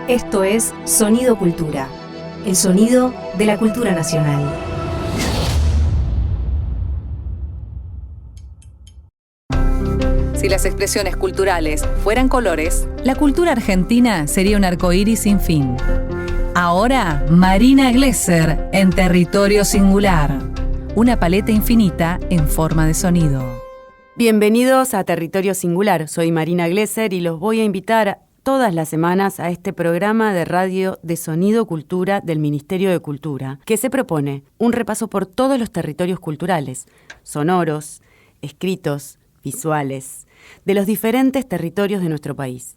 Esto es Sonido Cultura, el sonido de la cultura nacional. Si las expresiones culturales fueran colores, la cultura argentina sería un arcoíris sin fin. Ahora, Marina Glesser en Territorio Singular, una paleta infinita en forma de sonido. Bienvenidos a Territorio Singular, soy Marina Glesser y los voy a invitar todas las semanas a este programa de radio de Sonido Cultura del Ministerio de Cultura, que se propone un repaso por todos los territorios culturales, sonoros, escritos, visuales, de los diferentes territorios de nuestro país.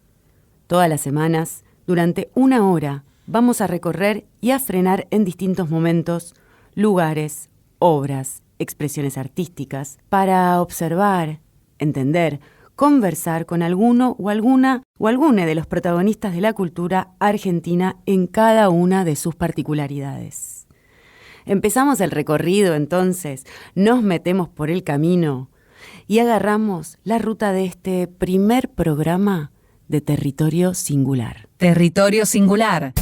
Todas las semanas, durante una hora, vamos a recorrer y a frenar en distintos momentos lugares, obras, expresiones artísticas, para observar, entender, conversar con alguno o alguna de los protagonistas de la cultura argentina en cada una de sus particularidades. Empezamos el recorrido entonces, nos metemos por el camino y agarramos la ruta de este primer programa de Territorio Singular. Territorio Singular,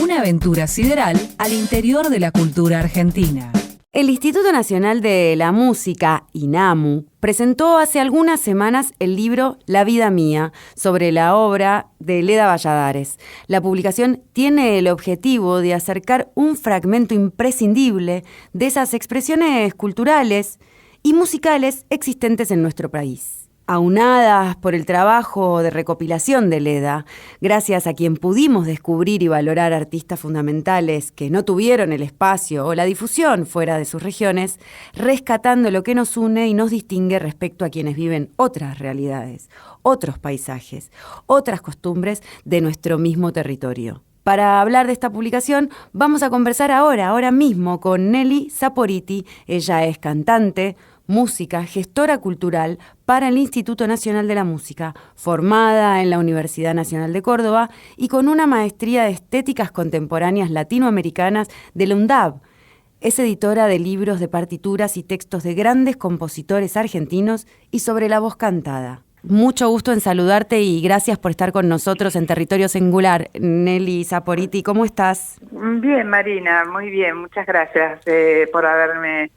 una aventura sideral al interior de la cultura argentina. El Instituto Nacional de la Música, INAMU, presentó hace algunas semanas el libro La vida mía, sobre la obra de Leda Valladares. La publicación tiene el objetivo de acercar un fragmento imprescindible de esas expresiones culturales y musicales existentes en nuestro país. Aunadas por el trabajo de recopilación de Leda, gracias a quien pudimos descubrir y valorar artistas fundamentales que no tuvieron el espacio o la difusión fuera de sus regiones, rescatando lo que nos une y nos distingue respecto a quienes viven otras realidades, otros paisajes, otras costumbres de nuestro mismo territorio. Para hablar de esta publicación, vamos a conversar ahora mismo con Nelly Saporiti. Ella es cantante, música, gestora cultural para el Instituto Nacional de la Música, formada en la Universidad Nacional de Córdoba y con una maestría de estéticas contemporáneas latinoamericanas de la UNDAB. Es editora de libros de partituras y textos de grandes compositores argentinos y sobre la voz cantada. Mucho gusto en saludarte y gracias por estar con nosotros en Territorio Singular. Nelly Saporiti, ¿cómo estás? Bien, Marina, muy bien. Muchas gracias por haberme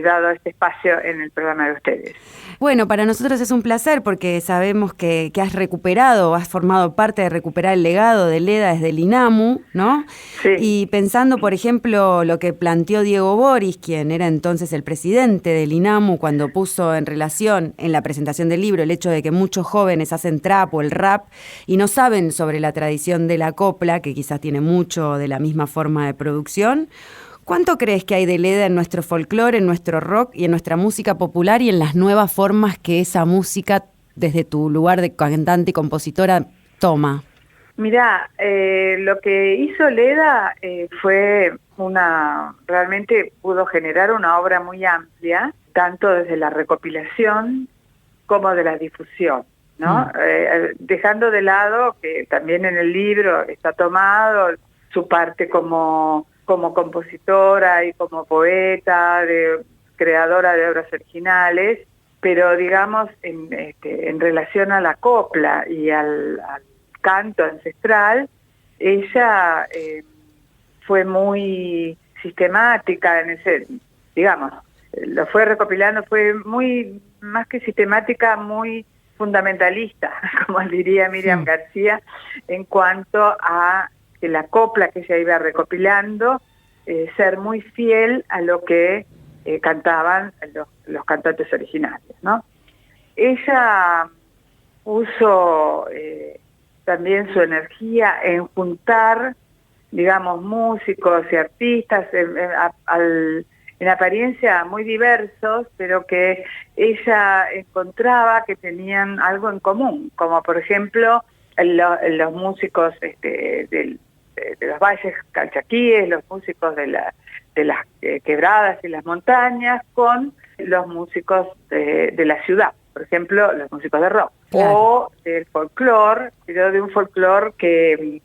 dado este espacio en el programa de ustedes. Bueno, para nosotros es un placer porque sabemos que has recuperado, has formado parte de recuperar el legado de Leda desde el INAMU, ¿no? Sí. Y pensando, por ejemplo, lo que planteó Diego Boris, quien era entonces el presidente del INAMU, cuando puso en relación en la presentación del libro el hecho de que muchos jóvenes hacen trap o el rap y no saben sobre la tradición de la copla, que quizás tiene mucho de la misma forma de producción. ¿Cuánto crees que hay de Leda en nuestro folclore, en nuestro rock y en nuestra música popular y en las nuevas formas que esa música, desde tu lugar de cantante y compositora, toma? Mirá, lo que hizo Leda realmente pudo generar una obra muy amplia, tanto desde la recopilación como de la difusión, ¿no? Dejando de lado que también en el libro está tomado su parte como compositora y como poeta, creadora de obras originales, pero digamos en relación a la copla y al canto ancestral, ella fue muy sistemática en ese, digamos, lo fue recopilando, fue muy, más que sistemática, muy fundamentalista, como diría Miriam García, en cuanto a la copla que ella iba recopilando, ser muy fiel a lo que cantaban los cantantes originales, ¿no? Ella puso también su energía en juntar, digamos, músicos y artistas en apariencia muy diversos, pero que ella encontraba que tenían algo en común, como por ejemplo los músicos de los valles calchaquíes, los músicos de las quebradas y las montañas, con los músicos de la ciudad, por ejemplo, los músicos de rock, claro, o del folclore, pero de un folclore que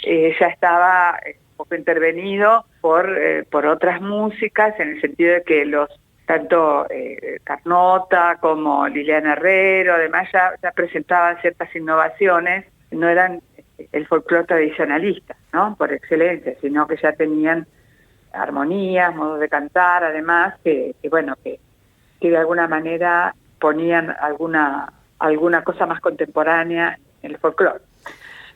ya estaba un poco intervenido por otras músicas, en el sentido de que tanto Carnota como Liliana Herrero, además ya presentaban ciertas innovaciones, no eran el folclore tradicionalista, ¿no? Por excelencia, sino que ya tenían armonías, modos de cantar, además, que de alguna manera ponían alguna cosa más contemporánea en el folclore.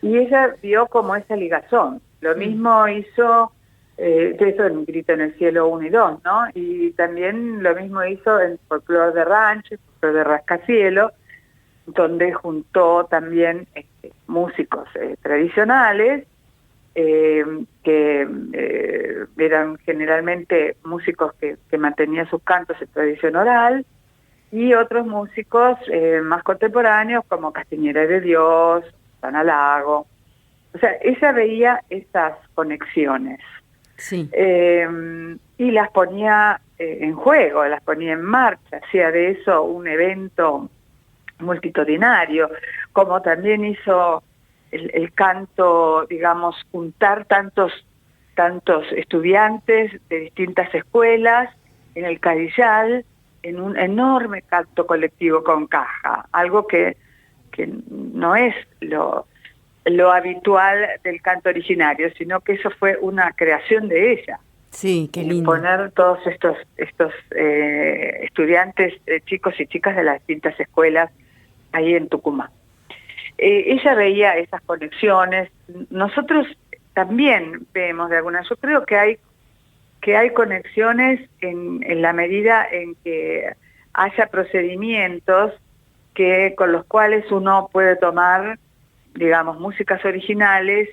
Y ella vio como esa ligazón. Lo mismo hizo, eso en Grito en el Cielo 1 y 2, ¿no? Y también lo mismo hizo en folclore de rancho, folclore de rascacielos, donde juntó también músicos tradicionales, que eran generalmente músicos que mantenían sus cantos en tradición oral, y otros músicos más contemporáneos como Castiñera de Dios, Ana Lago. O sea, ella veía esas conexiones. Sí. Y las ponía en juego, las ponía en marcha, hacía de eso un evento multitudinario, como también hizo el canto, digamos, juntar tantos estudiantes de distintas escuelas en el Cadillal, en un enorme canto colectivo con caja, algo que no es lo habitual del canto originario, sino que eso fue una creación de ella. Sí, qué lindo. Poner todos estos estudiantes, chicos y chicas de las distintas escuelas ahí en Tucumán. Ella veía esas conexiones. Nosotros también vemos de alguna. Yo creo que hay conexiones en la medida en que haya procedimientos con los cuales uno puede tomar, digamos, músicas originales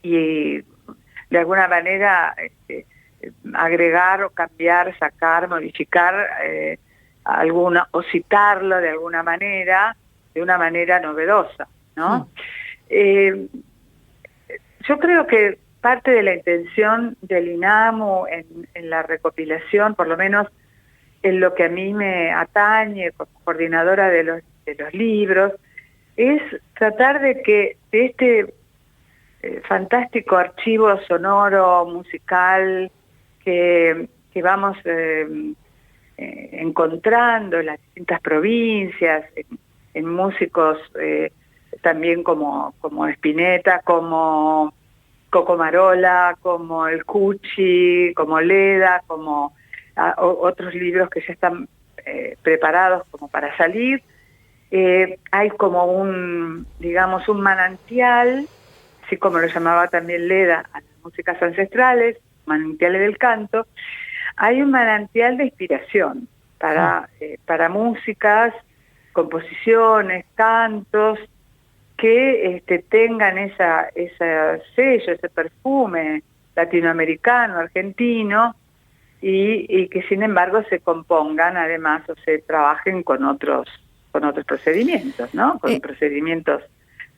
y de alguna manera agregar o cambiar, sacar, modificar alguna, o citarlo de alguna manera, de una manera novedosa, ¿no? Yo creo que parte de la intención del INAMU en la recopilación, por lo menos en lo que a mí me atañe como coordinadora de los libros, es tratar de que de este fantástico archivo sonoro, musical, que vamos encontrando en las distintas provincias, en músicos también como Spinetta, como Coco Marola, como el Cuchi, como Leda, como otros libros que ya están preparados como para salir. Hay como un manantial, así como lo llamaba también Leda a las músicas ancestrales, manantiales del canto. Hay un manantial de inspiración para músicas, composiciones, cantos que tengan ese sello, ese perfume latinoamericano, argentino, y que sin embargo se compongan además o se trabajen con otros procedimientos, ¿no? Con procedimientos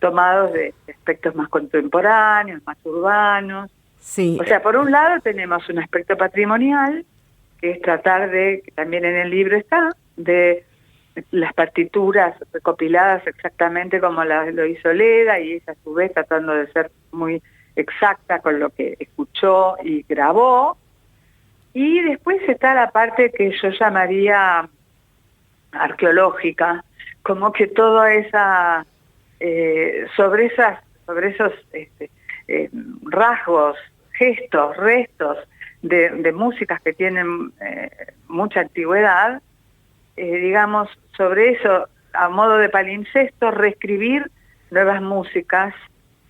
tomados de aspectos más contemporáneos, más urbanos. Sí. O sea, por un lado tenemos un aspecto patrimonial, que es tratar de, que también en el libro está, de las partituras recopiladas exactamente como lo hizo Leda, y ella a su vez tratando de ser muy exacta con lo que escuchó y grabó. Y después está la parte que yo llamaría arqueológica, como que toda esa sobre esos rasgos, gestos, restos de músicas que tienen mucha antigüedad, digamos, sobre eso, a modo de palimpsesto, reescribir nuevas músicas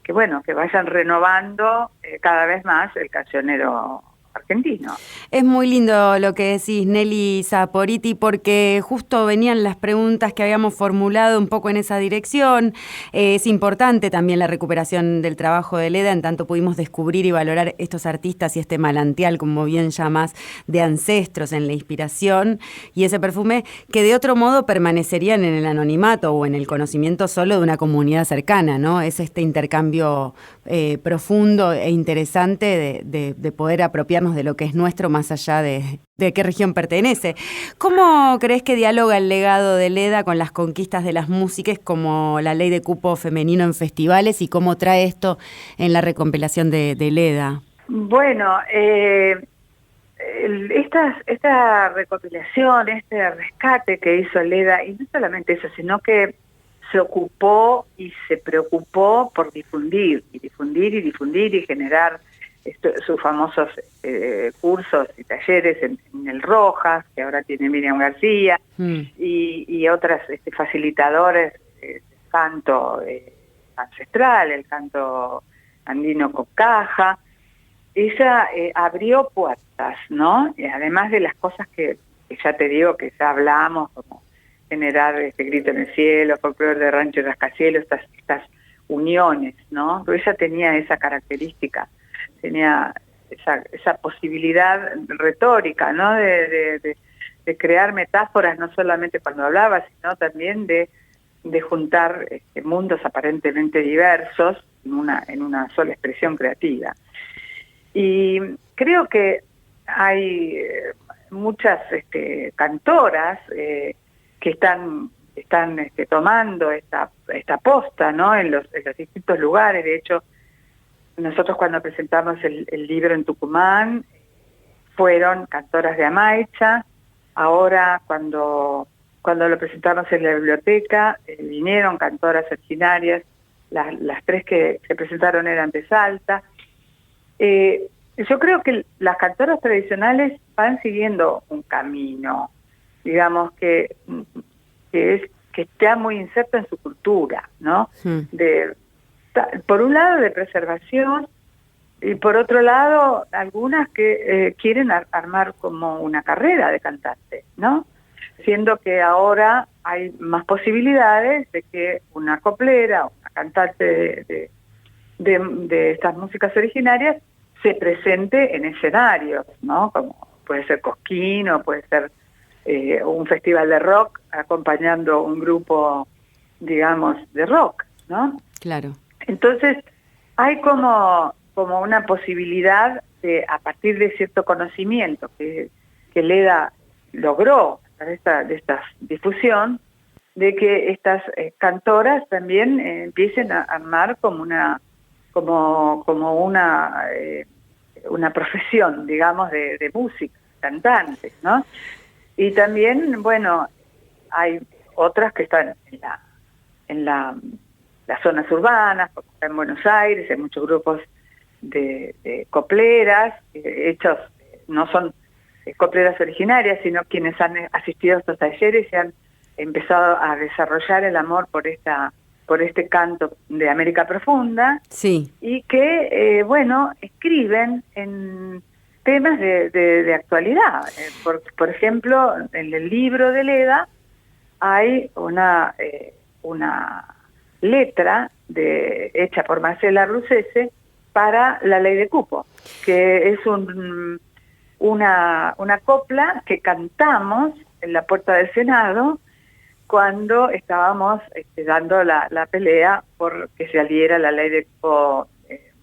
que vayan renovando cada vez más el cancionero argentino. Es muy lindo lo que decís, Nelly Saporiti, porque justo venían las preguntas que habíamos formulado un poco en esa dirección. Es importante también la recuperación del trabajo de Leda, en tanto pudimos descubrir y valorar estos artistas y este manantial, como bien llamás, de ancestros en la inspiración, y ese perfume que de otro modo permanecerían en el anonimato o en el conocimiento solo de una comunidad cercana, ¿no? Es este intercambio profundo e interesante de poder apropiarnos de lo que es nuestro más allá de qué región pertenece. ¿Cómo crees que dialoga el legado de Leda con las conquistas de las músicas como la ley de cupo femenino en festivales y cómo trae esto en la recompilación de Leda? Bueno, esta recopilación, este rescate que hizo Leda, y no solamente eso, sino que se ocupó y se preocupó por difundir y generar sus famosos cursos y talleres en el Rojas, que ahora tiene Miriam García, y otras facilitadores del canto ancestral, el canto andino con caja. Ella abrió puertas, ¿no? Y además de las cosas que ya te digo que ya hablamos, como generar Grito en el Cielo, Folclore de Rancho y Rascacielos, estas uniones, ¿no? Pero ella tenía esa característica, tenía esa posibilidad retórica, ¿no? De crear metáforas, no solamente cuando hablaba, sino también de juntar mundos aparentemente diversos en una sola expresión creativa. Y creo que hay muchas cantoras que están tomando esta posta, ¿no? en los distintos lugares. De hecho, nosotros cuando presentamos el libro en Tucumán, fueron cantoras de Amaicha. Ahora, cuando lo presentamos en la biblioteca, vinieron cantoras originarias. Las tres que se presentaron eran de Salta. Yo creo que las cantoras tradicionales van siguiendo un camino, digamos, que está muy inserto en su cultura, ¿no? Por un lado de preservación, y por otro lado algunas que quieren armar como una carrera de cantante, ¿no? Siendo que ahora hay más posibilidades de que una coplera, una cantante de estas músicas originarias se presente en escenarios, ¿no? Como puede ser Cosquín o puede ser un festival de rock acompañando un grupo, digamos, de rock, ¿no? Claro. Entonces, hay como una posibilidad de, a partir de cierto conocimiento que Leda logró a través de esta difusión, de que estas cantoras también empiecen a armar como una profesión, digamos, de música, cantantes, ¿no? Y también, bueno, hay otras que están en las zonas urbanas, porque acá en Buenos Aires hay muchos grupos de copleras, hechos, no son copleras originarias, sino quienes han asistido a estos talleres y han empezado a desarrollar el amor por este canto de América Profunda, sí, y que, escriben en temas de actualidad. Por ejemplo, en el libro de Leda hay una letra hecha por Marcela Rusese para la ley de cupo, que es una copla que cantamos en la puerta del Senado cuando estábamos dando la pelea por que se adhiera la ley de cupo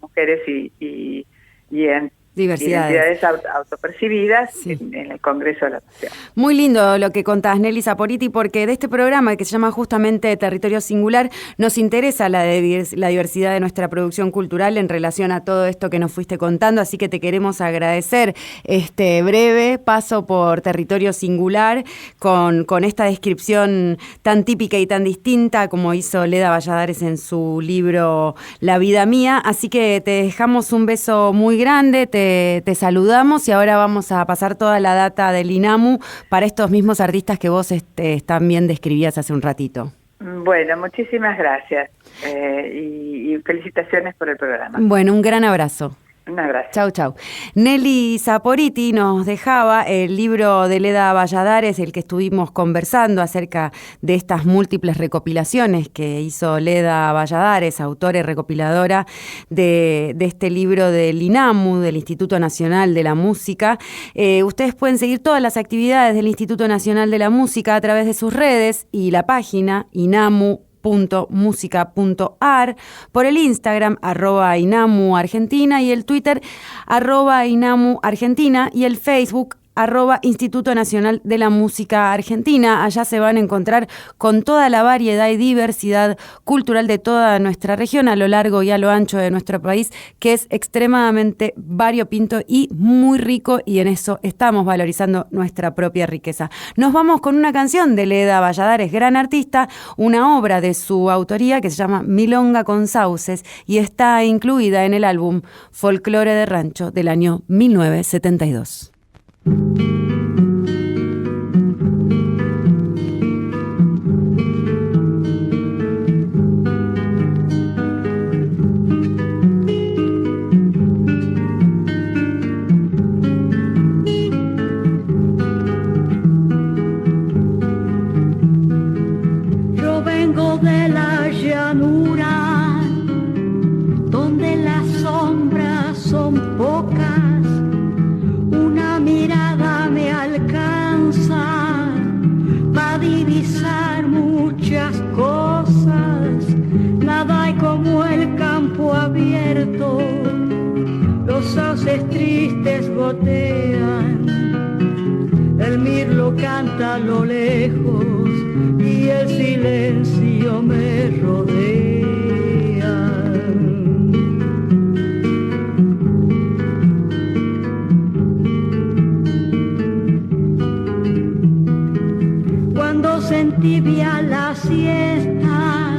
mujeres y identidades autopercibidas, sí, en el Congreso de la Nación. Muy lindo lo que contás, Nelly Saporiti, porque de este programa que se llama justamente Territorio Singular nos interesa la diversidad de nuestra producción cultural en relación a todo esto que nos fuiste contando, así que te queremos agradecer este breve paso por Territorio Singular con esta descripción tan típica y tan distinta como hizo Leda Valladares en su libro La vida mía, así que te dejamos un beso muy grande, te saludamos y ahora vamos a pasar toda la data del INAMU para estos mismos artistas que vos también describías hace un ratito. Bueno, muchísimas gracias y felicitaciones por el programa. Bueno, un gran abrazo. Un abrazo. Chau, chau. Nelly Saporiti nos dejaba el libro de Leda Valladares, el que estuvimos conversando acerca de estas múltiples recopilaciones que hizo Leda Valladares, autora y recopiladora de este libro del INAMU, del Instituto Nacional de la Música. Ustedes pueden seguir todas las actividades del Instituto Nacional de la Música a través de sus redes y la página inamu.musica.ar, por el Instagram @inamuargentina y el Twitter @inamuargentina y el Facebook @Instituto Nacional de la Música Argentina. Allá se van a encontrar con toda la variedad y diversidad cultural de toda nuestra región, a lo largo y a lo ancho de nuestro país, que es extremadamente variopinto y muy rico, y en eso estamos valorizando nuestra propia riqueza. Nos vamos con una canción de Leda Valladares, gran artista, una obra de su autoría que se llama Milonga con Sauces y está incluida en el álbum Folclore de Rancho del año 1972. Yo vengo de la llanura, donde las sombras son pocas, una mirada me alcanza para divisar muchas cosas, nada hay como el campo abierto, los sauces tristes gotean, el mirlo canta a lo lejos y el silencio me rodea. Cuando se entibia la siesta,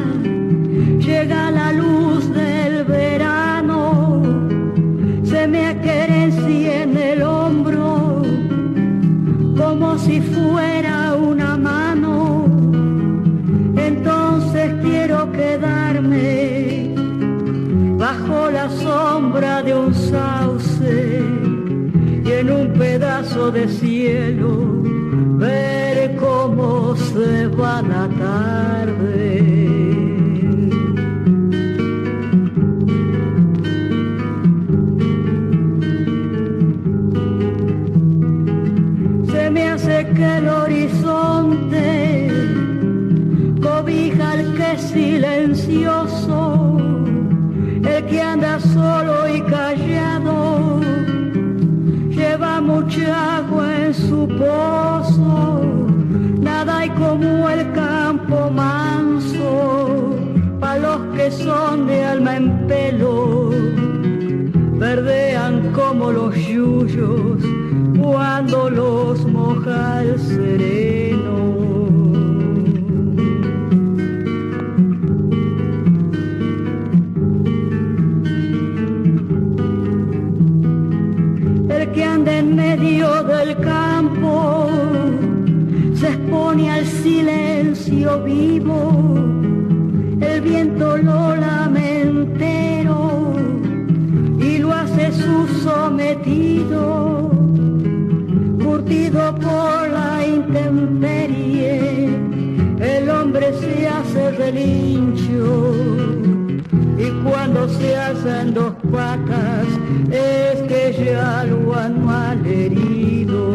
llega la luz del verano, se me acaricia en el hombro como si fuera una mano. Entonces quiero quedarme bajo la sombra de un sauce y en un pedazo de cielo ver cómo se va la tarde. Se me hace que el horizonte cobija al que es silencioso, el que anda solo y callado, lleva mucha agua en su pozo, nada hay como el campo manso, pa' los que son de alma en pelo, verdean como los yuyos cuando los moja el sereno. El que anda en medio del campo se expone al silencio vivo, el viento lo lamentero y lo hace su sometido, curtido por la intemperie, el hombre se hace relincho y cuando se alzan dos patas es que ya lo han malherido.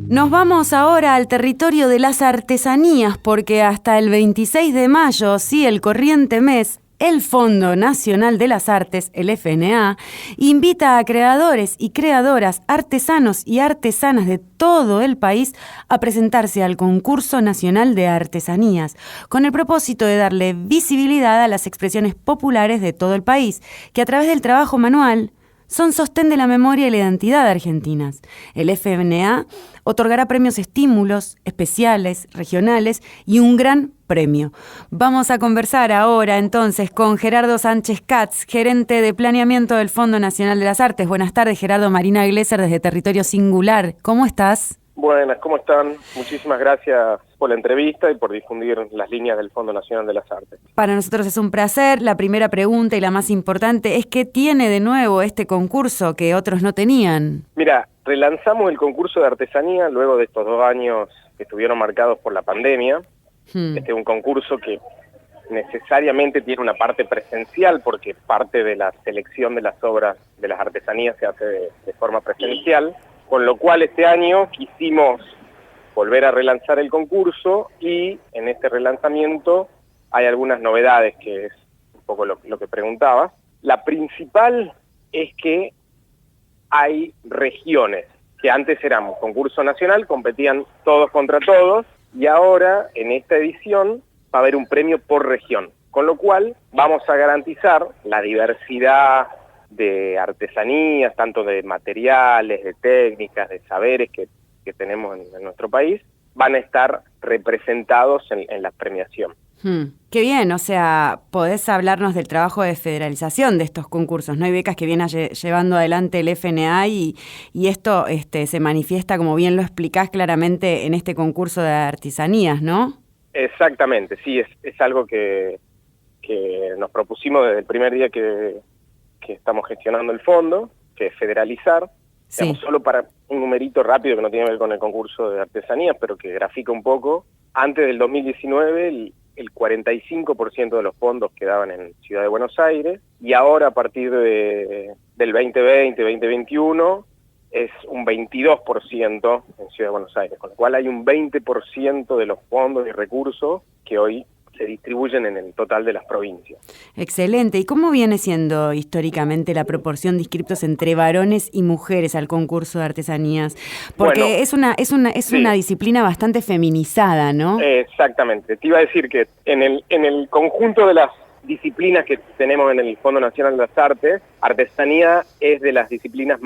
Nos vamos ahora al territorio de las artesanías, porque hasta el 26 de mayo, sí, el corriente mes, el Fondo Nacional de las Artes, el FNA, invita a creadores y creadoras, artesanos y artesanas de todo el país a presentarse al Concurso Nacional de Artesanías, con el propósito de darle visibilidad a las expresiones populares de todo el país, que a través del trabajo manual son sostén de la memoria y la identidad argentinas. El FNA otorgará premios estímulos especiales, regionales y un gran premio. Vamos a conversar ahora entonces con Gerardo Sánchez Katz, gerente de planeamiento del Fondo Nacional de las Artes. Buenas tardes, Gerardo. Marina Glesser desde Territorio Singular. ¿Cómo estás? Buenas, ¿cómo están? Muchísimas gracias por la entrevista y por difundir las líneas del Fondo Nacional de las Artes. Para nosotros es un placer. La primera pregunta y la más importante es ¿qué tiene de nuevo este concurso que otros no tenían? Mira, relanzamos el concurso de artesanía luego de estos 2 años que estuvieron marcados por la pandemia. Este es un concurso que necesariamente tiene una parte presencial porque parte de la selección de las obras de las artesanías se hace de forma presencial, con lo cual este año quisimos volver a relanzar el concurso, y en este relanzamiento hay algunas novedades, que es un poco lo que preguntabas. La principal es que hay regiones, que antes era un concurso nacional, competían todos contra todos, y ahora en esta edición va a haber un premio por región, con lo cual vamos a garantizar la diversidad de artesanías, tanto de materiales, de técnicas, de saberes que tenemos en nuestro país, van a estar representados en la premiación. Qué bien, o sea, podés hablarnos del trabajo de federalización de estos concursos, ¿no? Hay becas que viene llevando adelante el FNA y esto se manifiesta, como bien lo explicás claramente, en este concurso de artesanías, ¿no? Exactamente, sí, es algo que nos propusimos desde el primer día que estamos gestionando el fondo, que es federalizar. Sí. Digamos, solo para un numerito rápido que no tiene que ver con el concurso de artesanías, pero que grafica un poco. Antes del 2019, el 45% de los fondos quedaban en Ciudad de Buenos Aires, y ahora a partir del 2020, 2021, es un 22% en Ciudad de Buenos Aires, con lo cual hay un 20% de los fondos y recursos que hoy se distribuyen en el total de las provincias. Excelente. ¿Y cómo viene siendo históricamente la proporción de inscriptos entre varones y mujeres al concurso de artesanías? Porque bueno, es una disciplina bastante feminizada, ¿no? Exactamente. Te iba a decir que en el conjunto de las disciplinas que tenemos en el Fondo Nacional de las Artes, artesanía es de las disciplinas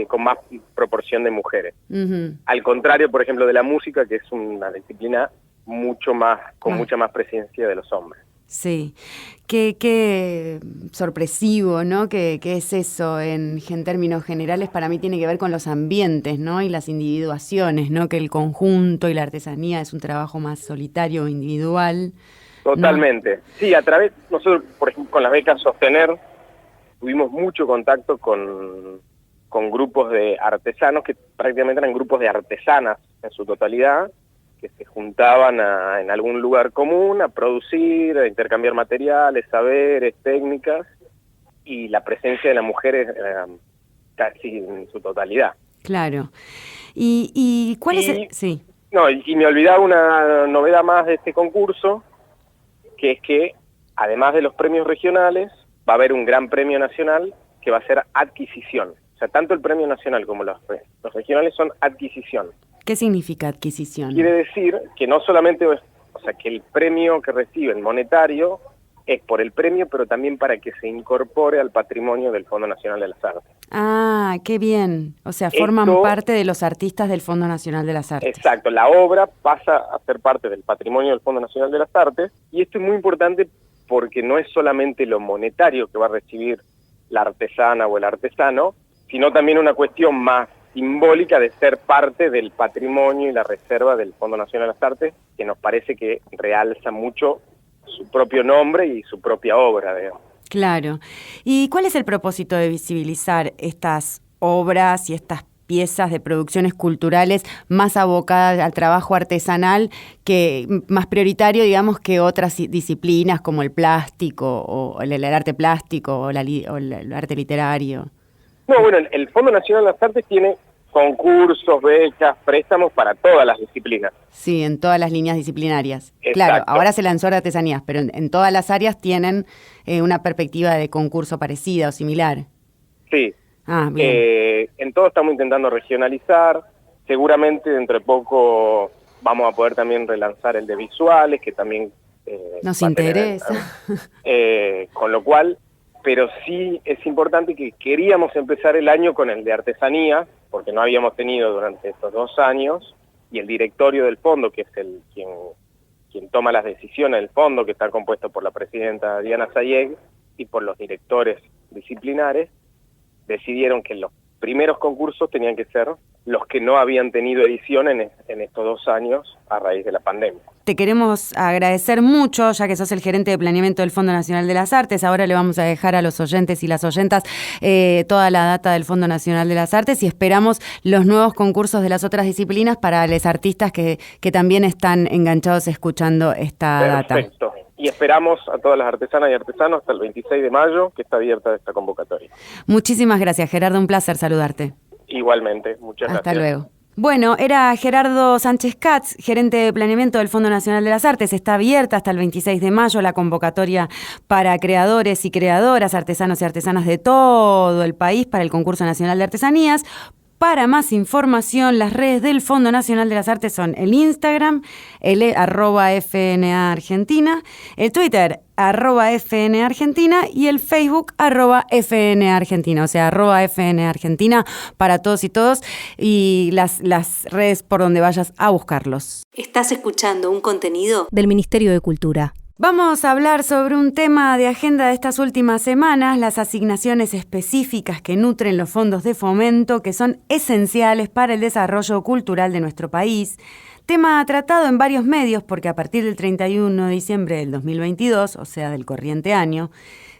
con más proporción de mujeres. Uh-huh. Al contrario, por ejemplo, de la música, que es una disciplina con mucha más presencia de los hombres. Sí, qué sorpresivo, ¿no? ¿Qué es eso en términos generales? Para mí tiene que ver con los ambientes, ¿no? Y las individuaciones, ¿no? Que el conjunto y la artesanía es un trabajo más solitario o individual. Totalmente. ¿No? Sí, nosotros, por ejemplo, con las becas Sostener, tuvimos mucho contacto con grupos de artesanos, que prácticamente eran grupos de artesanas en su totalidad, que se juntaban en algún lugar común a producir, a intercambiar materiales, saberes, técnicas, y la presencia de las mujeres casi en su totalidad. Claro. ¿Y cuál es el...? Sí. No, y me olvidaba una novedad más de este concurso, que es que, además de los premios regionales, va a haber un gran premio nacional que va a ser adquisición. O sea, tanto el premio nacional como los regionales son adquisición. ¿Qué significa adquisición? Quiere decir que no solamente, que el premio que reciben monetario es por el premio, pero también para que se incorpore al patrimonio del Fondo Nacional de las Artes. Ah, qué bien. O sea, forman parte de los artistas del Fondo Nacional de las Artes. Exacto, la obra pasa a ser parte del patrimonio del Fondo Nacional de las Artes, y esto es muy importante porque no es solamente lo monetario que va a recibir la artesana o el artesano, sino también una cuestión más simbólica de ser parte del patrimonio y la reserva del Fondo Nacional de las Artes, que nos parece que realza mucho su propio nombre y su propia obra, digamos. Claro. ¿Y cuál es el propósito de visibilizar estas obras y estas piezas de producciones culturales más abocadas al trabajo artesanal, que más prioritario, digamos, que otras disciplinas como el plástico o el arte plástico o el arte literario? No, bueno, el Fondo Nacional de las Artes tiene concursos, becas, préstamos para todas las disciplinas. Sí, en todas las líneas disciplinarias. Exacto. Claro, ahora se lanzó de artesanías, pero en todas las áreas tienen una perspectiva de concurso parecida o similar. Sí. Ah, bien. En todo estamos intentando regionalizar. Seguramente dentro de poco vamos a poder también relanzar el de visuales, que también nos interesa. Con lo cual, pero sí es importante que queríamos empezar el año con el de artesanía, porque no habíamos tenido durante estos 2 años, y el directorio del fondo, que es quien toma las decisiones del fondo, que está compuesto por la presidenta Diana Sayeg y por los directores disciplinares, decidieron que los primeros concursos tenían que ser los que no habían tenido edición en estos 2 años a raíz de la pandemia. Te queremos agradecer mucho, ya que sos el gerente de planeamiento del Fondo Nacional de las Artes. Ahora le vamos a dejar a los oyentes y las oyentas toda la data del Fondo Nacional de las Artes, y esperamos los nuevos concursos de las otras disciplinas para los artistas que también están enganchados escuchando esta data. Perfecto. Y esperamos a todas las artesanas y artesanos hasta el 26 de mayo, que está abierta esta convocatoria. Muchísimas gracias, Gerardo. Un placer saludarte. Igualmente. Muchas gracias. Hasta luego. Bueno, era Gerardo Sánchez Katz, gerente de planeamiento del Fondo Nacional de las Artes. Está abierta hasta el 26 de mayo la convocatoria para creadores y creadoras, artesanos y artesanas de todo el país para el Concurso Nacional de Artesanías. Para más información, las redes del Fondo Nacional de las Artes son el Instagram, el @FNA Argentina, el Twitter, @FNA Argentina y el Facebook, @FNA Argentina, o sea, @FNA Argentina para todos y todos, y las redes por donde vayas a buscarlos. Estás escuchando un contenido del Ministerio de Cultura. Vamos a hablar sobre un tema de agenda de estas últimas semanas, las asignaciones específicas que nutren los fondos de fomento, que son esenciales para el desarrollo cultural de nuestro país. Tema tratado en varios medios porque a partir del 31 de diciembre del 2022, o sea, del corriente año,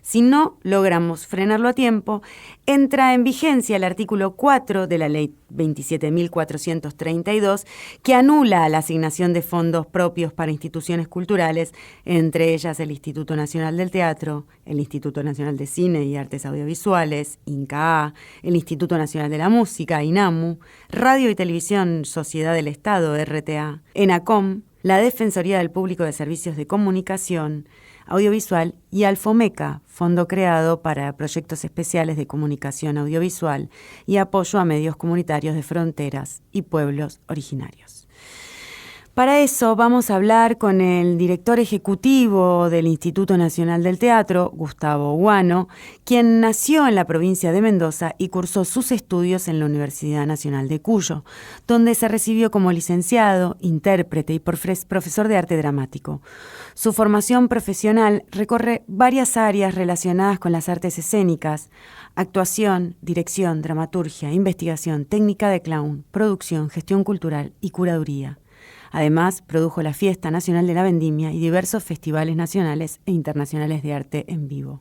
si no logramos frenarlo a tiempo, entra en vigencia el artículo 4 de la Ley 27.432, que anula la asignación de fondos propios para instituciones culturales, entre ellas el Instituto Nacional del Teatro, el Instituto Nacional de Cine y Artes Audiovisuales, INCAA, el Instituto Nacional de la Música, INAMU, Radio y Televisión Sociedad del Estado, RTA, ENACOM, la Defensoría del Público de Servicios de Comunicación Audiovisual y Alfomeca, fondo creado para proyectos especiales de comunicación audiovisual y apoyo a medios comunitarios de fronteras y pueblos originarios. Para eso vamos a hablar con el director ejecutivo del Instituto Nacional del Teatro, Gustavo Guano, quien nació en la provincia de Mendoza y cursó sus estudios en la Universidad Nacional de Cuyo, donde se recibió como licenciado, intérprete y profesor de arte dramático. Su formación profesional recorre varias áreas relacionadas con las artes escénicas: actuación, dirección, dramaturgia, investigación, técnica de clown, producción, gestión cultural y curaduría. Además, produjo la Fiesta Nacional de la Vendimia y diversos festivales nacionales e internacionales de arte en vivo.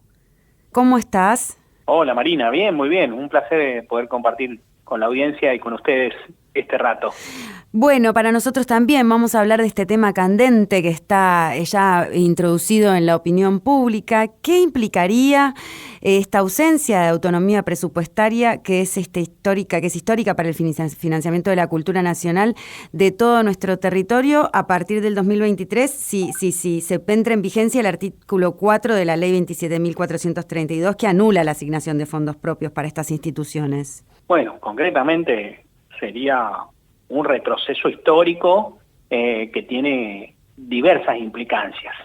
¿Cómo estás? Hola Marina, bien, muy bien. Un placer poder compartir con la audiencia y con ustedes este rato. Bueno, para nosotros también vamos a hablar de este tema candente que está ya introducido en la opinión pública. ¿Qué implicaría esta ausencia de autonomía presupuestaria que es histórica para el financiamiento de la cultura nacional de todo nuestro territorio a partir del 2023, si se entra en vigencia el artículo 4 de la Ley 27.432 que anula la asignación de fondos propios para estas instituciones? Bueno, concretamente sería un retroceso histórico que tiene diversas implicancias.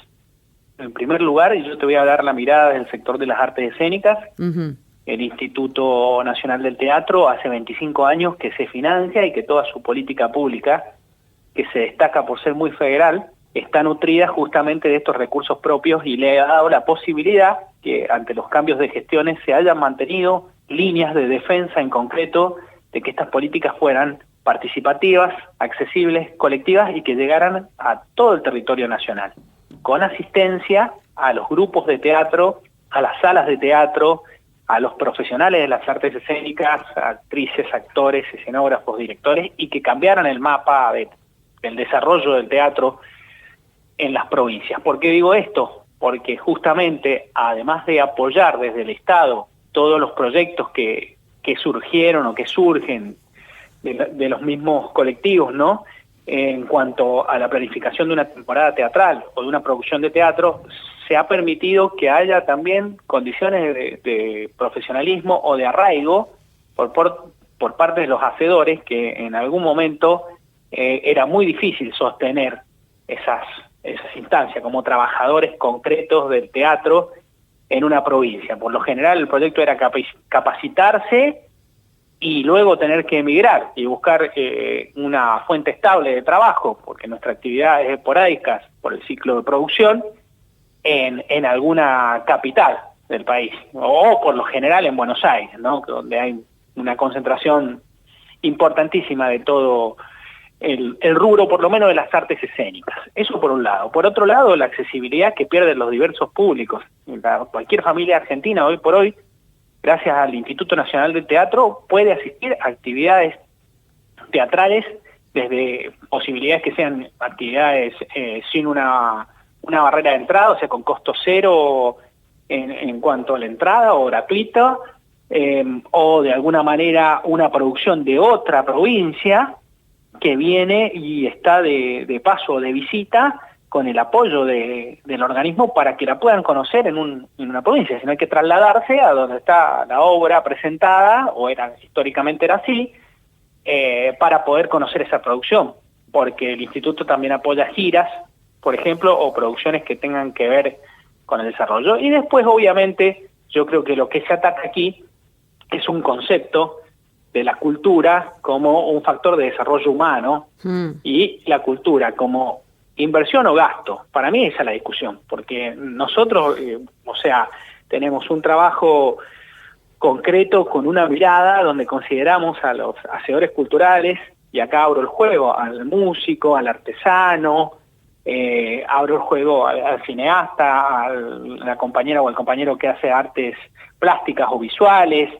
En primer lugar, yo te voy a dar la mirada del sector de las artes escénicas. Uh-huh. El Instituto Nacional del Teatro hace 25 años que se financia y que toda su política pública, que se destaca por ser muy federal, está nutrida justamente de estos recursos propios y le ha dado la posibilidad que ante los cambios de gestiones se hayan mantenido líneas de defensa en concreto de que estas políticas fueran participativas, accesibles, colectivas y que llegaran a todo el territorio nacional, con asistencia a los grupos de teatro, a las salas de teatro, a los profesionales de las artes escénicas, actrices, actores, escenógrafos, directores, y que cambiaran el mapa del desarrollo del teatro en las provincias. ¿Por qué digo esto? Porque justamente, además de apoyar desde el Estado todos los proyectos que surgieron o que surgen de los mismos colectivos, ¿no? En cuanto a la planificación de una temporada teatral o de una producción de teatro, se ha permitido que haya también condiciones de profesionalismo o de arraigo por parte de los hacedores, que en algún momento era muy difícil sostener esas instancias como trabajadores concretos del teatro en una provincia. Por lo general el proyecto era capacitarse y luego tener que emigrar y buscar una fuente estable de trabajo, porque nuestra actividad es esporádica por el ciclo de producción, en alguna capital del país, o por lo general en Buenos Aires, ¿no? Donde hay una concentración importantísima de todo el rubro, por lo menos de las artes escénicas. Eso por un lado. Por otro lado, la accesibilidad que pierden los diversos públicos. Cualquier familia argentina hoy por hoy, gracias al Instituto Nacional del Teatro, puede asistir a actividades teatrales, desde posibilidades que sean actividades sin una barrera de entrada, o sea, con costo cero en cuanto a la entrada, o gratuita, o de alguna manera una producción de otra provincia, que viene y está de paso, de visita, con el apoyo del organismo para que la puedan conocer en una provincia, sino hay que trasladarse a donde está la obra presentada, o históricamente era así, para poder conocer esa producción, porque el instituto también apoya giras, por ejemplo, o producciones que tengan que ver con el desarrollo. Y después, obviamente, yo creo que lo que se ataca aquí es un concepto de la cultura como un factor de desarrollo humano y la cultura como inversión o gasto. Para mí esa es la discusión, porque nosotros, tenemos un trabajo concreto con una mirada donde consideramos a los hacedores culturales, y acá abro el juego al músico, al artesano, abro el juego al cineasta, a la compañera o al compañero que hace artes plásticas o visuales,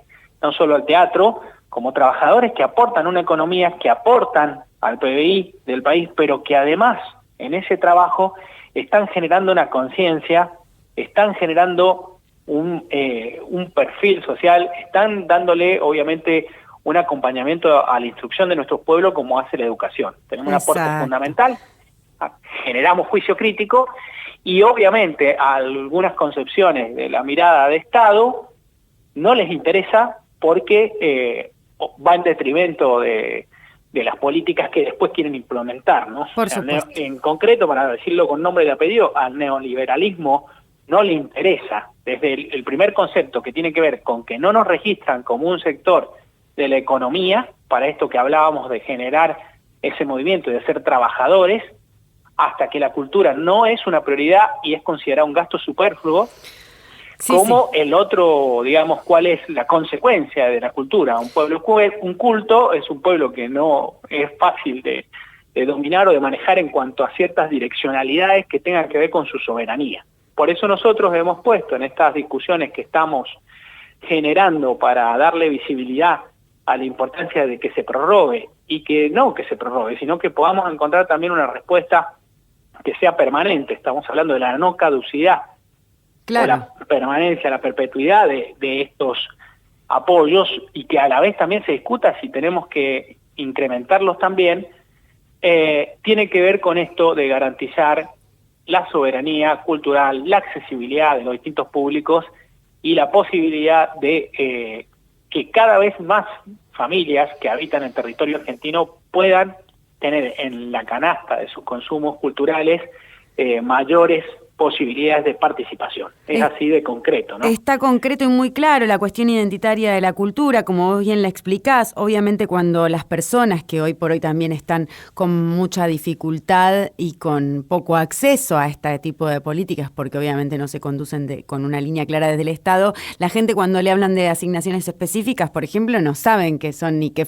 no solo al teatro, como trabajadores que aportan una economía, que aportan al PBI del país, pero que además en ese trabajo están generando una conciencia, están generando un perfil social, están dándole obviamente un acompañamiento a la instrucción de nuestro pueblo como hace la educación. Tenemos un aporte fundamental, generamos juicio crítico y obviamente a algunas concepciones de la mirada de Estado no les interesa porque va en detrimento de las políticas que después quieren implementar, ¿no? En concreto, para decirlo con nombre y apellido, al neoliberalismo no le interesa, desde el primer concepto que tiene que ver con que no nos registran como un sector de la economía, para esto que hablábamos de generar ese movimiento y de ser trabajadores, hasta que la cultura no es una prioridad y es considerada un gasto superfluo, el otro, digamos, cuál es la consecuencia de la cultura. Un pueblo, un culto, es un pueblo que no es fácil de dominar o de manejar en cuanto a ciertas direccionalidades que tengan que ver con su soberanía. Por eso nosotros hemos puesto en estas discusiones que estamos generando para darle visibilidad a la importancia de que se prorrogue, y que no que se prorrogue, sino que podamos encontrar también una respuesta que sea permanente. Estamos hablando de la no caducidad, o la permanencia, la perpetuidad de estos apoyos, y que a la vez también se discuta si tenemos que incrementarlos también. Tiene que ver con esto de garantizar la soberanía cultural, la accesibilidad de los distintos públicos y la posibilidad de que cada vez más familias que habitan el territorio argentino puedan tener en la canasta de sus consumos culturales mayores posibilidades de participación. Es así de concreto, ¿no? Está concreto y muy claro la cuestión identitaria de la cultura, como vos bien la explicás. Obviamente cuando las personas que hoy por hoy también están con mucha dificultad y con poco acceso a este tipo de políticas, porque obviamente no se conducen con una línea clara desde el Estado, la gente cuando le hablan de asignaciones específicas, por ejemplo, no saben qué son ni qué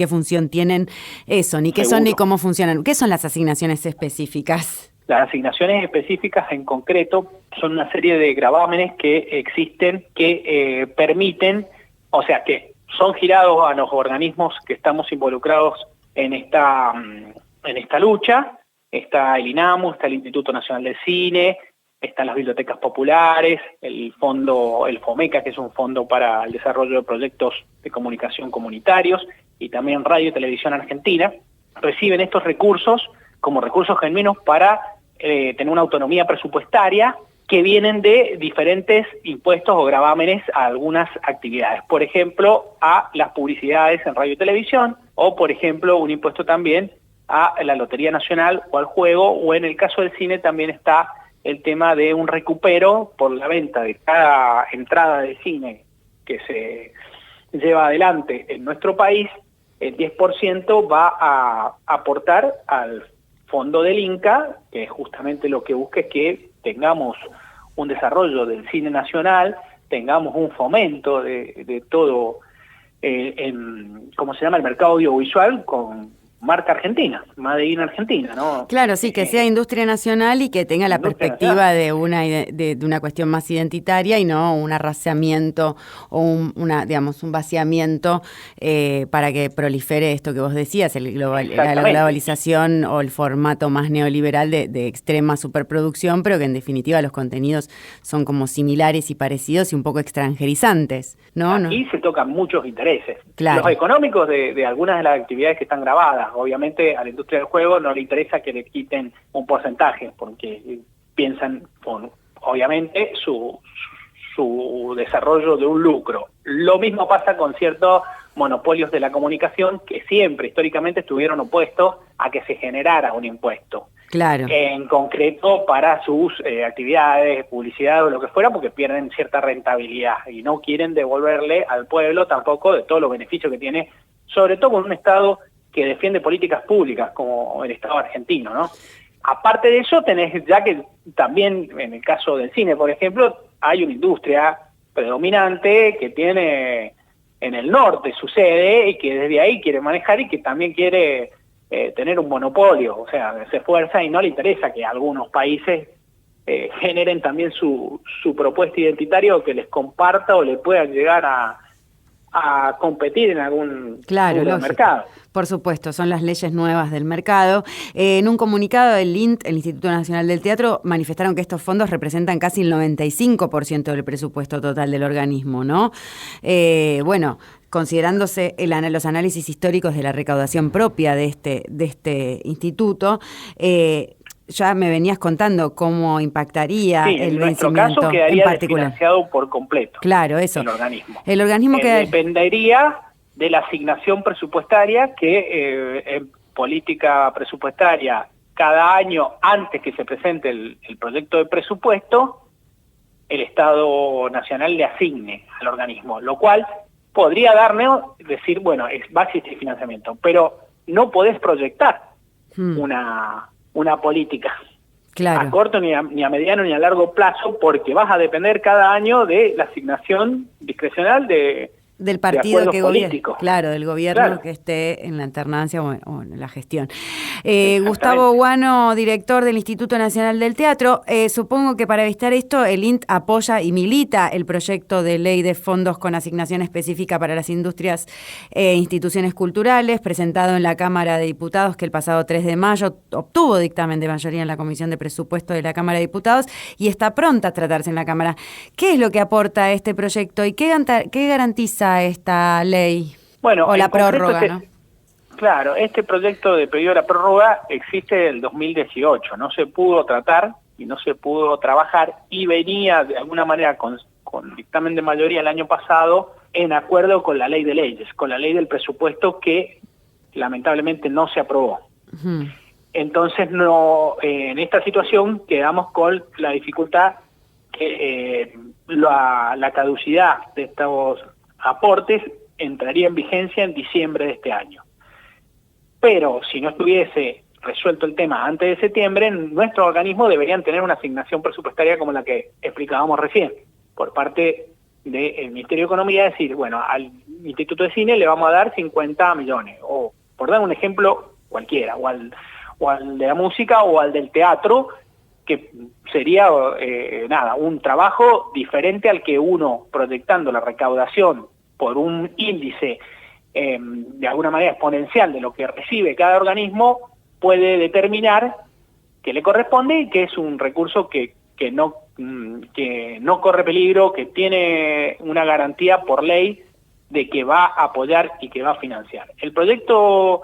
función tienen eso, ni qué son ni cómo funcionan. ¿Qué son las asignaciones específicas? Las asignaciones específicas en concreto son una serie de gravámenes que existen que permiten, o sea, que son girados a los organismos que estamos involucrados en esta lucha. Está el INAMU, está el Instituto Nacional del Cine, están las bibliotecas populares, el FOMECA, que es un fondo para el desarrollo de proyectos de comunicación comunitarios, y también Radio y Televisión Argentina. Reciben estos recursos como recursos genuinos para tener una autonomía presupuestaria que vienen de diferentes impuestos o gravámenes a algunas actividades. Por ejemplo, a las publicidades en radio y televisión, o por ejemplo, un impuesto también a la Lotería Nacional o al juego, o en el caso del cine también está el tema de un recupero por la venta de cada entrada de cine que se lleva adelante en nuestro país. El 10% va a aportar al fondo del Inca, que justamente lo que busca es que tengamos un desarrollo del cine nacional, tengamos un fomento de todo, ¿cómo se llama?, el mercado audiovisual con marca argentina, Made in Argentina, ¿no? Claro, sí, que sea industria nacional y que tenga la perspectiva de una cuestión más identitaria y no un arrasamiento o un vaciamiento para que prolifere esto que vos decías, la globalización o el formato más neoliberal de extrema superproducción, pero que en definitiva los contenidos son como similares y parecidos y un poco extranjerizantes, ¿no? Aquí se tocan muchos intereses. Claro. Los económicos de algunas de las actividades que están grabadas, industria. Obviamente a la industria del juego no le interesa que le quiten un porcentaje, porque piensan, obviamente, su desarrollo de un lucro. Lo mismo pasa con ciertos monopolios de la comunicación que siempre, históricamente, estuvieron opuestos a que se generara un impuesto. Claro. En concreto para sus actividades, publicidad o lo que fuera, porque pierden cierta rentabilidad y no quieren devolverle al pueblo tampoco de todos los beneficios que tiene, sobre todo con un Estado que defiende políticas públicas como el Estado argentino, ¿no? Aparte de eso, tenés ya que también en el caso del cine, por ejemplo, hay una industria predominante que tiene en el norte su sede y que desde ahí quiere manejar y que también quiere tener un monopolio, o sea, se esfuerza y no le interesa que algunos países generen también su propuesta identitaria o que les comparta o le puedan llegar a competir en algún mercado. Por supuesto, son las leyes nuevas del mercado. En un comunicado del INT, el Instituto Nacional del Teatro, manifestaron que estos fondos representan casi el 95% del presupuesto total del organismo, ¿no? Bueno, considerándose los análisis históricos de la recaudación propia de este instituto, ya me venías contando cómo impactaría el vencimiento. En nuestro caso quedaría desfinanciado por completo. Claro, eso. El organismo. El organismo dependería de la asignación presupuestaria que en política presupuestaria cada año antes que se presente el proyecto de presupuesto, el Estado Nacional le asigne al organismo, lo cual podría decir, bueno, va a existir financiamiento, pero no podés proyectar una política a corto, ni a mediano, ni a largo plazo, porque vas a depender cada año de la asignación discrecional del partido que gobierna, claro, del gobierno, claro, que esté en la alternancia o en la gestión. Gustavo Guano, director del Instituto Nacional del Teatro, supongo que para evitar esto el INT apoya y milita el proyecto de ley de fondos con asignación específica para las industrias e instituciones culturales, presentado en la Cámara de Diputados, que el pasado 3 de mayo obtuvo dictamen de mayoría en la Comisión de Presupuesto de la Cámara de Diputados y está pronta a tratarse en la Cámara. ¿Qué es lo que aporta este proyecto y qué garantiza esta ley? Bueno, o la prórroga, ¿no? Claro, este proyecto de pedido de la prórroga existe desde el 2018, no se pudo tratar y no se pudo trabajar y venía de alguna manera con dictamen de mayoría el año pasado en acuerdo con la ley de leyes, con la ley del presupuesto que lamentablemente no se aprobó. Uh-huh. Entonces en esta situación quedamos con la dificultad que la caducidad de estos aportes entraría en vigencia en diciembre de este año. Pero si no estuviese resuelto el tema antes de septiembre, nuestros organismos deberían tener una asignación presupuestaria como la que explicábamos recién, por parte del Ministerio de Economía, decir, bueno, al Instituto de Cine le vamos a dar 50 millones, o por dar un ejemplo cualquiera, o al de la música o al del teatro, que sería un trabajo diferente al que uno, proyectando la recaudación por un índice de alguna manera exponencial de lo que recibe cada organismo, puede determinar que le corresponde y que es un recurso que no corre peligro, que tiene una garantía por ley de que va a apoyar y que va a financiar. El proyecto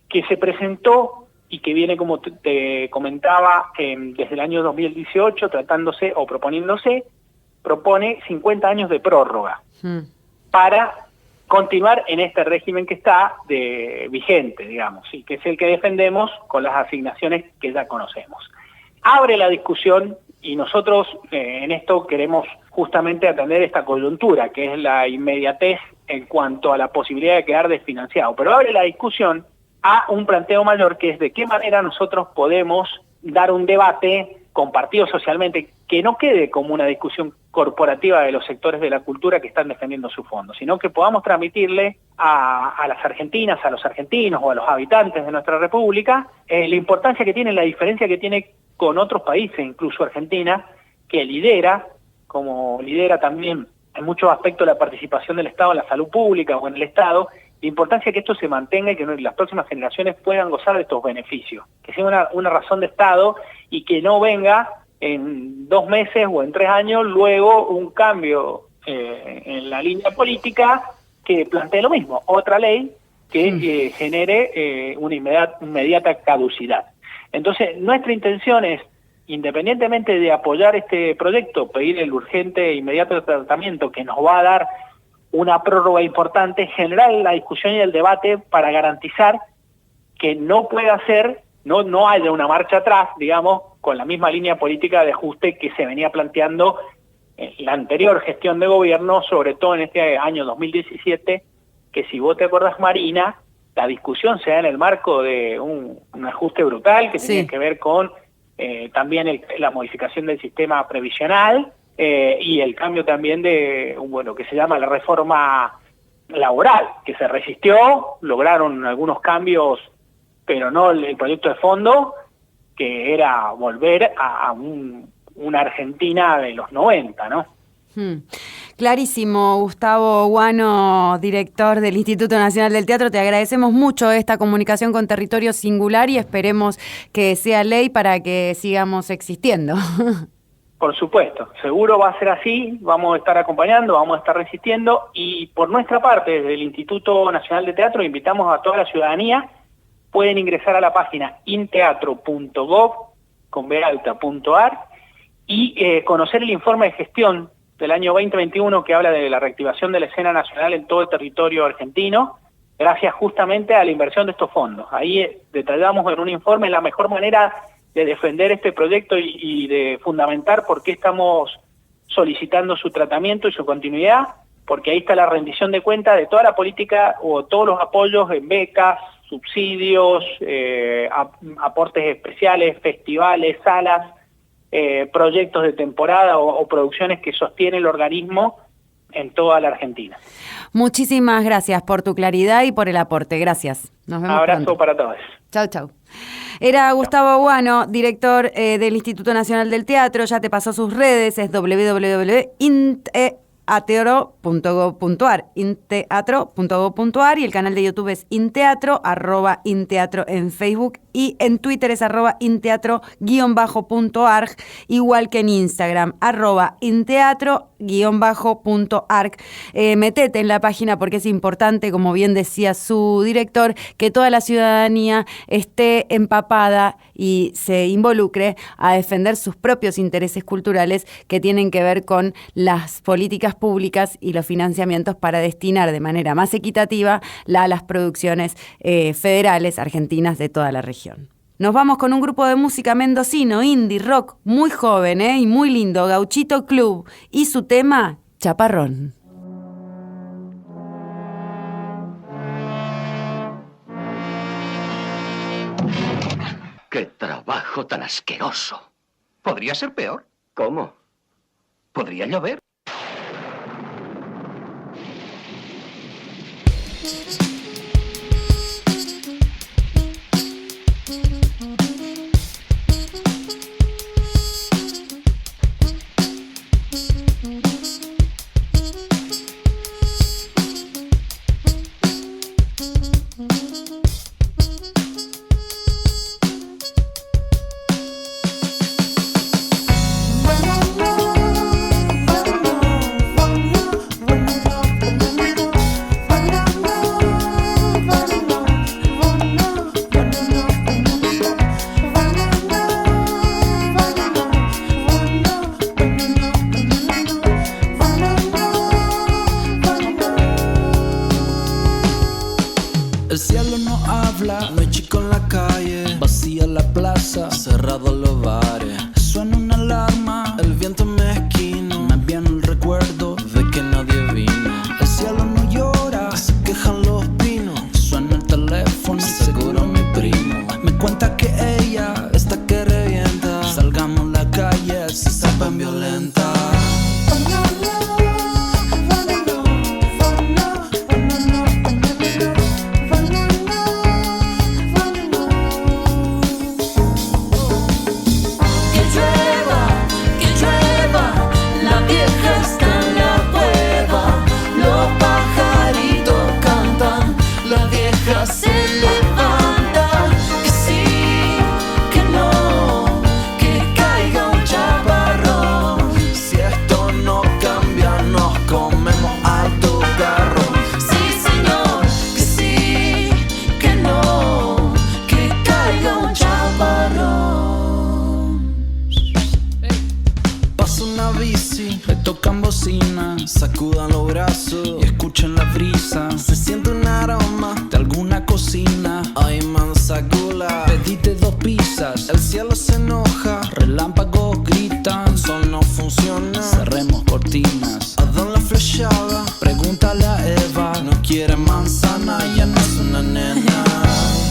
que se presentó y que viene, como te comentaba, desde el año 2018 tratándose o propone 50 años de prórroga para continuar en este régimen que está vigente, digamos, y que es el que defendemos con las asignaciones que ya conocemos. Abre la discusión y nosotros en esto queremos justamente atender esta coyuntura, que es la inmediatez en cuanto a la posibilidad de quedar desfinanciado, pero abre la discusión a un planteo mayor, que es de qué manera nosotros podemos dar un debate compartido socialmente, que no quede como una discusión corporativa de los sectores de la cultura que están defendiendo su fondo, sino que podamos transmitirle a las argentinas, a los argentinos o a los habitantes de nuestra república la importancia que tiene, la diferencia que tiene con otros países, incluso Argentina, que como lidera también en muchos aspectos la participación del Estado en la salud pública o en el Estado, la importancia que esto se mantenga y que las próximas generaciones puedan gozar de estos beneficios, que sea una razón de Estado y que no venga en 2 meses o en 3 años luego un cambio en la línea política que plantee lo mismo, otra ley que genere una inmediata caducidad. Entonces, nuestra intención es, independientemente de apoyar este proyecto, pedir el urgente e inmediato tratamiento que nos va a dar una prórroga importante, generar la discusión y el debate para garantizar que no pueda ser, no haya una marcha atrás, digamos, con la misma línea política de ajuste que se venía planteando en la anterior gestión de gobierno, sobre todo en este año 2017, que si vos te acordás, Marina, la discusión se da en el marco de un ajuste brutal que tiene que ver con también la modificación del sistema previsional y el cambio también de, que se llama la reforma laboral, que se resistió, lograron algunos cambios, pero no el proyecto de fondo, que era volver a una Argentina de los 90, ¿no? Clarísimo, Gustavo Guano, director del Instituto Nacional del Teatro. Te agradecemos mucho esta comunicación con Territorio Singular y esperemos que sea ley para que sigamos existiendo. Por supuesto, seguro va a ser así, vamos a estar acompañando, vamos a estar resistiendo y por nuestra parte, desde el Instituto Nacional de Teatro, invitamos a toda la ciudadanía, pueden ingresar a la página inteatro.gov.ar y conocer el informe de gestión del año 2021 que habla de la reactivación de la escena nacional en todo el territorio argentino, gracias justamente a la inversión de estos fondos. Ahí detallamos en un informe la mejor manera de defender este proyecto y de fundamentar por qué estamos solicitando su tratamiento y su continuidad, porque ahí está la rendición de cuentas de toda la política o todos los apoyos en becas, subsidios, aportes especiales, festivales, salas, proyectos de temporada o producciones que sostiene el organismo en toda la Argentina. Muchísimas gracias por tu claridad y por el aporte. Gracias. Nos vemos Abrazo pronto. para todos. Chau, chau. Era Gustavo Guano, director del Instituto Nacional del Teatro. Ya te pasó sus redes, es inteatro.gov.ar y el canal de YouTube es Inteatro, @Inteatro en Facebook y en Twitter es @Inteatro_.arg, igual que en Instagram, @Inteatro_.arg. Metete en la página porque es importante, como bien decía su director, que toda la ciudadanía esté empapada y se involucre a defender sus propios intereses culturales que tienen que ver con las políticas públicas y los financiamientos para destinar de manera más equitativa a las producciones federales argentinas de toda la región. Nos vamos con un grupo de música mendocino, indie, rock, muy joven y muy lindo, Gauchito Club, y su tema, Chaparrón. ¡Qué trabajo tan asqueroso! ¿Podría ser peor? ¿Cómo? ¿Podría llover? El cielo no habla, no hay chico en la calle, vacía la plaza, cerrados los bares. Suena una alarma, el viento mezquino, me viene el recuerdo de que nadie vino. El cielo no llora, se quejan los pinos, suena el teléfono y seguro mi primo me cuenta que ella está que revienta. Salgamos a la calle, se saben violenta. Que llueva, cocina. Se siente un aroma de alguna cocina. Ay, manzagula, pedite 2 pizzas. El cielo se enoja, relámpagos gritan. El sol no funciona, cerremos cortinas. Adán la flechada, pregúntale a Eva. No quiere manzana, ya no es una nena.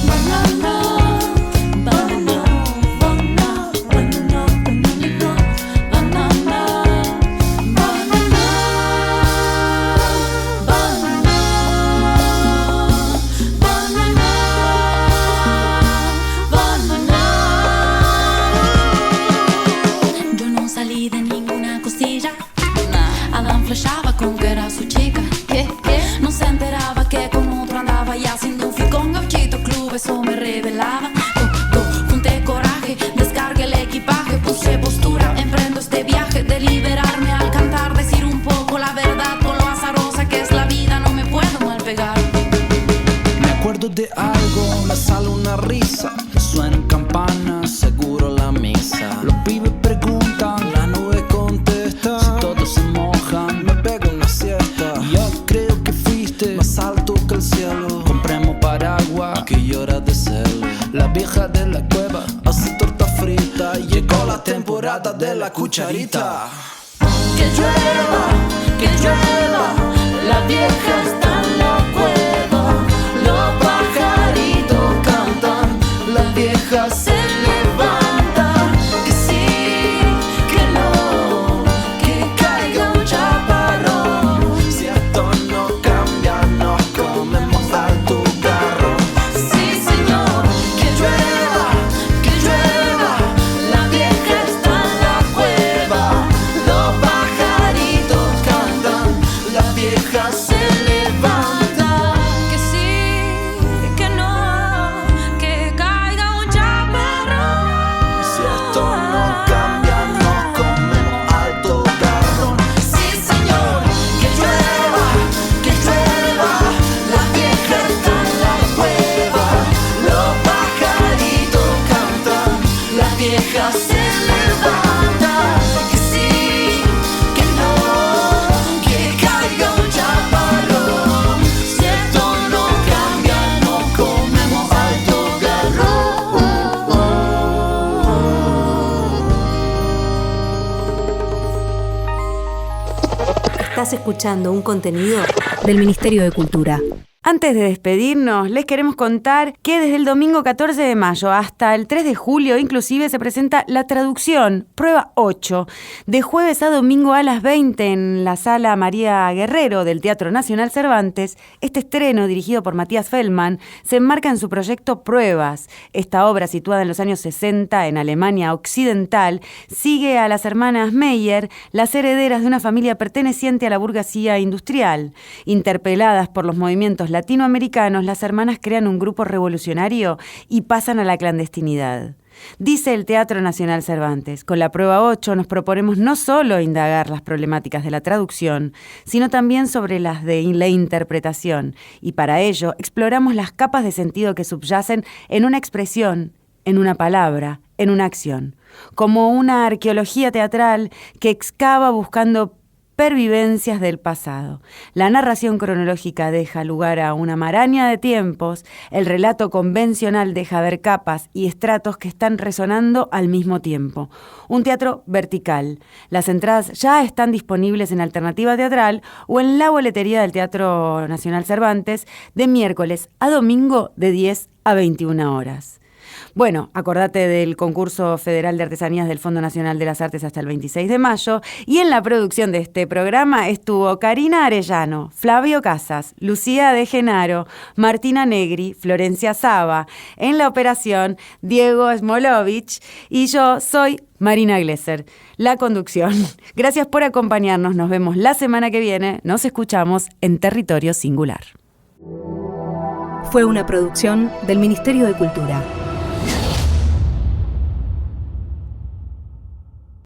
Banana, banana, banana, banana, banana, banana, banana, banana, banana. Yo no salí de ninguna costilla. Adán flashaba con que era su chica. No se enteraba que con otro andaba y haciendo un fit con gauchito club, eso me revelaba. Junté coraje, descargué el equipaje, puse postura, emprendo este viaje de liberarme al cantar, decir un poco la verdad por lo azarosa que es la vida, no me puedo mal pegar. Me acuerdo de algo, me sale una risa. Suenan campanas, seguro la misa. Los pibes preguntan, la nube contesta. Si todos se mojan, me pego una siesta. Yo creo que fuiste más alto que el cielo. Compremos paraguas, que llora de celo. La vieja de la cueva hace torta frita. Llegó la temporada de la cucharita. Que llueva, la vieja está en la cueva. Los pajaritos cantan, la vieja se levanta. Que sí, que no, que caiga un chaparrón. Si esto no cambia, nos comemos alto garro. Sí, señor, que llueva, la vieja está en la cueva. Los pajaritos cantan, la vieja se levanta. Que sí, que no, que caiga un chaparrón. Si esto no cambia, nos comemos alto garro. Sí, señor, que llueva, la vieja está en la cueva. Los pajaritos cantan, la vieja se levanta. Que sí, que no, que caiga un chaparrón. Si esto no cambia, nos comemos alto garrón. Estás escuchando un contenido del Ministerio de Cultura. Antes de despedirnos, les queremos contar que desde el domingo 14 de mayo hasta el 3 de julio inclusive se presenta La Traducción, prueba 8, de jueves a domingo a las 20 en la Sala María Guerrero del Teatro Nacional Cervantes. Este estreno, dirigido por Matías Feldman, se enmarca en su proyecto Pruebas. Esta obra, situada en los años 60 en Alemania Occidental, sigue a las hermanas Meyer, las herederas de una familia perteneciente a la burguesía industrial. Interpeladas por los movimientos latinoamericanos, las hermanas crean un grupo revolucionario y pasan a la clandestinidad. Dice el Teatro Nacional Cervantes: con la prueba 8 nos proponemos no solo indagar las problemáticas de la traducción, sino también sobre las de la interpretación, y para ello exploramos las capas de sentido que subyacen en una expresión, en una palabra, en una acción, como una arqueología teatral que excava buscando pervivencias del pasado. La narración cronológica deja lugar a una maraña de tiempos, el relato convencional deja ver capas y estratos que están resonando al mismo tiempo. Un teatro vertical. Las entradas ya están disponibles en Alternativa Teatral o en la boletería del Teatro Nacional Cervantes de miércoles a domingo de 10 a 21 horas. Bueno, acordate del concurso federal de artesanías del Fondo Nacional de las Artes hasta el 26 de mayo y en la producción de este programa estuvo Karina Arellano, Flavio Casas, Lucía De Genaro, Martina Negri, Florencia Saba, en la operación Diego Smolovich y yo soy Marina Glesser, la conducción. Gracias por acompañarnos, nos vemos la semana que viene, nos escuchamos en Territorio Singular. Fue una producción del Ministerio de Cultura.